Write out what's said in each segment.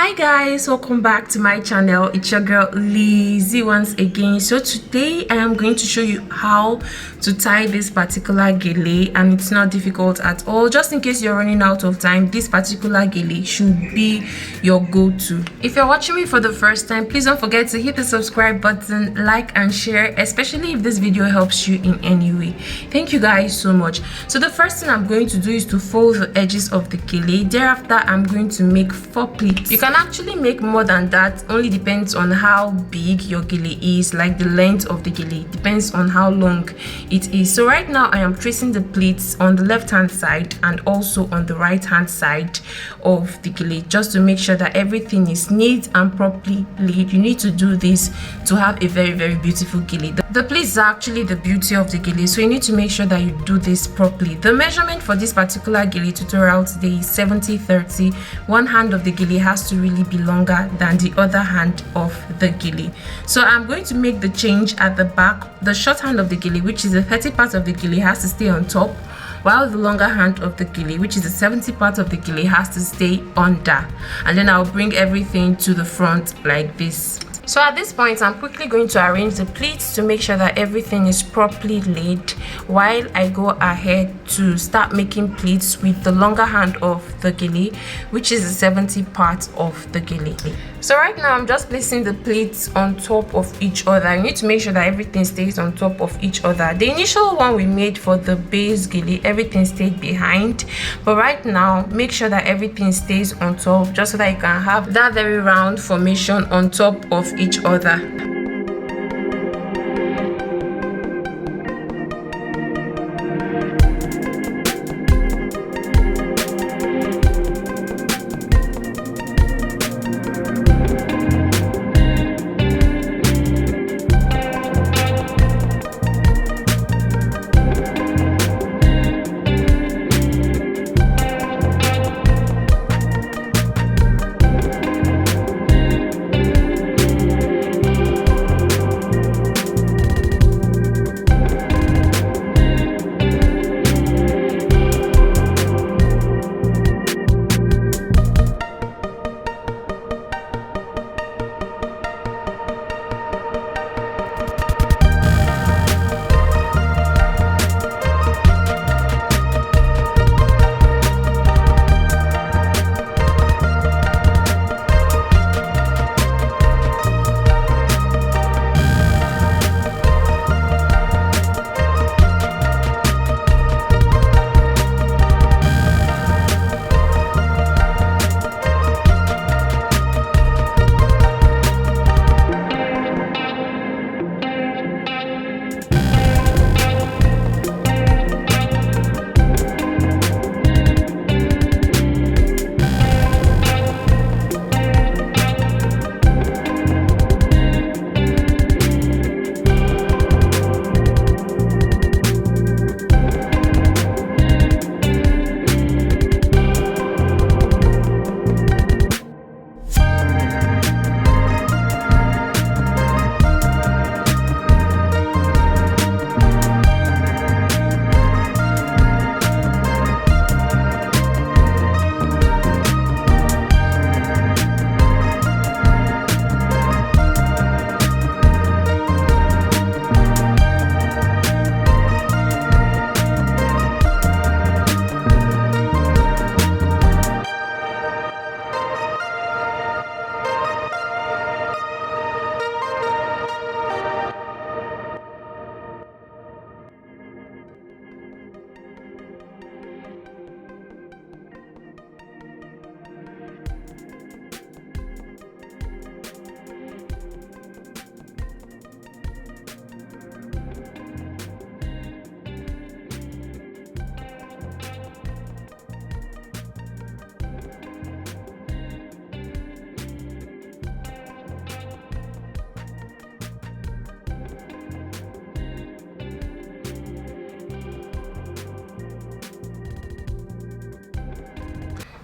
Hi guys, welcome back to my channel. It's your girl Lizzie once again. So today I am going to show you how to tie this particular gele, and it's not difficult at all. Just in case you're running out of time, this particular gele should be your go-to. If you're watching me for the first time, please don't forget to hit the subscribe button, like and share, especially if this video helps you in any way. Thank you guys so much. So the first thing I'm going to do is to fold the edges of the gele. Thereafter, I'm going to make 4 pleats. You can actually make more than that, only depends on how big your gele is, like the length of the gele depends on how long it is. So right now I am tracing the pleats on the left hand side and also on the right hand side of the gele, just to make sure that everything is neat and properly laid. You need to do this to have a very beautiful gele. The pleats are actually the beauty of the gele, so you need to make sure that you do this properly. The measurement for this particular gele tutorial today is 70-30. One hand of the gele has to really be longer than the other hand of the gele. So I'm going to make the change at the back. The short hand of the gele, which is the 30 part of the gele, has to stay on top, while the longer hand of the gele, which is the 70 part of the gele, has to stay under. And then I'll bring everything to the front like this. So at this point, I'm quickly going to arrange the pleats to make sure that everything is properly laid, while I go ahead to start making pleats with the longer hand of the gele, which is the 70 part of the gele. So right now I'm just placing the pleats on top of each other. You need to make sure that everything stays on top of each other. The initial one we made for the base gele, everything stayed behind, but right now make sure that everything stays on top, just so that you can have that very round formation on top of each other.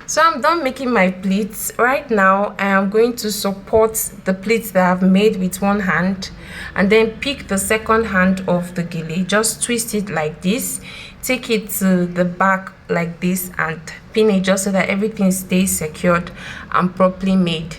So I'm done making my pleats. Right now I am going to support the pleats that I've made with one hand, and then pick the second hand of the gele, just twist it like this, take it to the back like this and pin it just so that everything stays secured and properly made.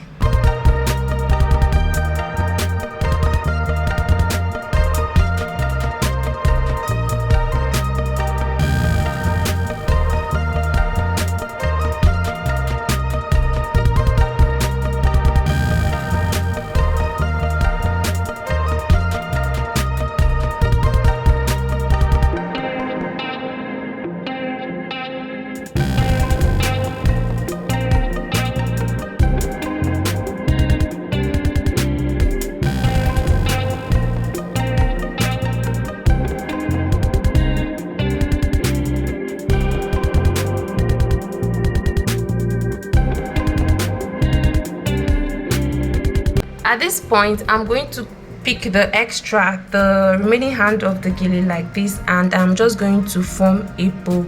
At this point, I'm going to pick the remaining hand of the gele like this, and I'm just going to form a bow.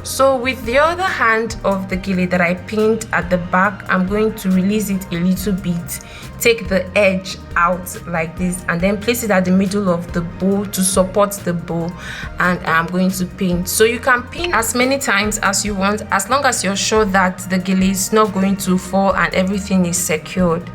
So with the other hand of the gele that I pinned at the back, I'm going to release it a little bit, take the edge out like this, and then place it at the middle of the bow to support the bow, and I'm going to pin. So you can pin as many times as you want, as long as you're sure that the gele is not going to fall and everything is secured.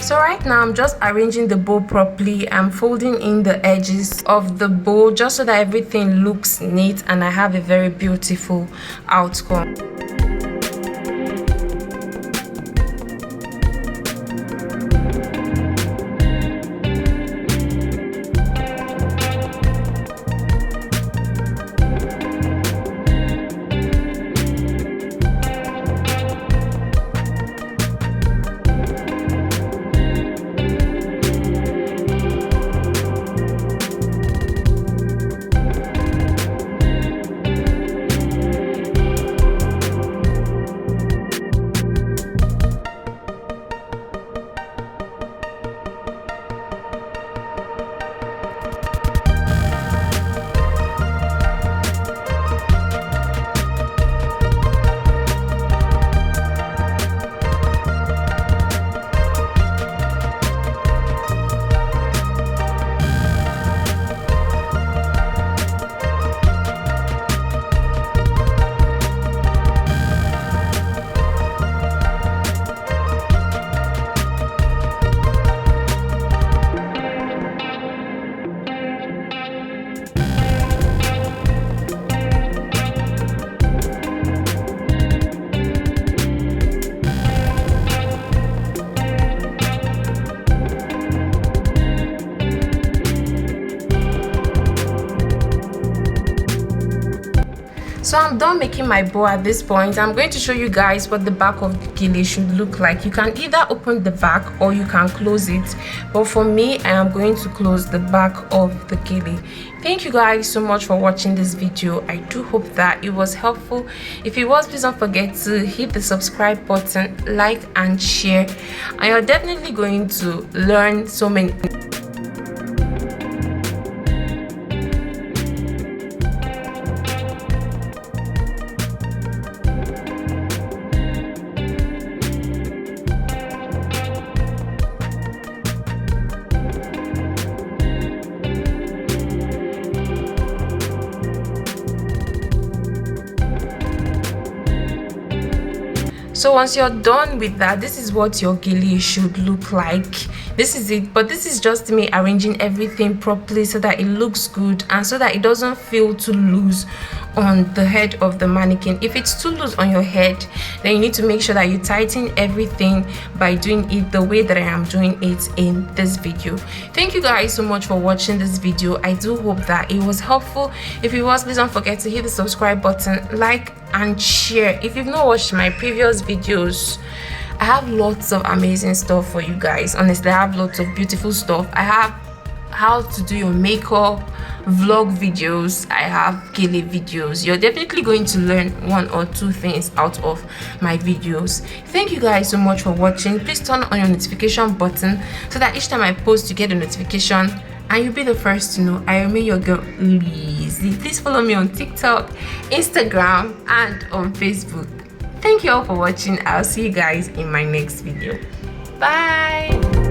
So right now I'm just arranging the bow properly. I'm folding in the edges of the bow just so that everything looks neat and I have a very beautiful outcome. So I'm done making my bow at this point. I'm going to show you guys what the back of the gele should look like. You can either open the back or you can close it, but for me I am going to close the back of the gele. Thank you guys so much for watching this video. I do hope that it was helpful. If it was, please don't forget to hit the subscribe button, like and share, and you're definitely going to learn so many. So once you're done with that, this is what your gele should look like. This is it, but this is just me arranging everything properly so that it looks good and so that it doesn't feel too loose on the head of the mannequin. If it's too loose on your head, then you need to make sure that you tighten everything by doing it the way that I am doing it in this video. Thank you guys so much for watching this video. I do hope that it was helpful. If it was, please don't forget to hit the subscribe button, like and share. If you've not watched my previous videos, I have lots of amazing stuff for you guys. Honestly, I have lots of beautiful stuff. I have how to do your makeup, vlog videos, I have Gele videos. You're definitely going to learn one or two things out of my videos. Thank you guys so much for watching. Please turn on your notification button so that each time I post you get a notification and you'll be the first to know. I remain your girl Lizzie. Please follow me on TikTok, Instagram, and on Facebook. Thank you all for watching. I'll see you guys in my next video. Bye.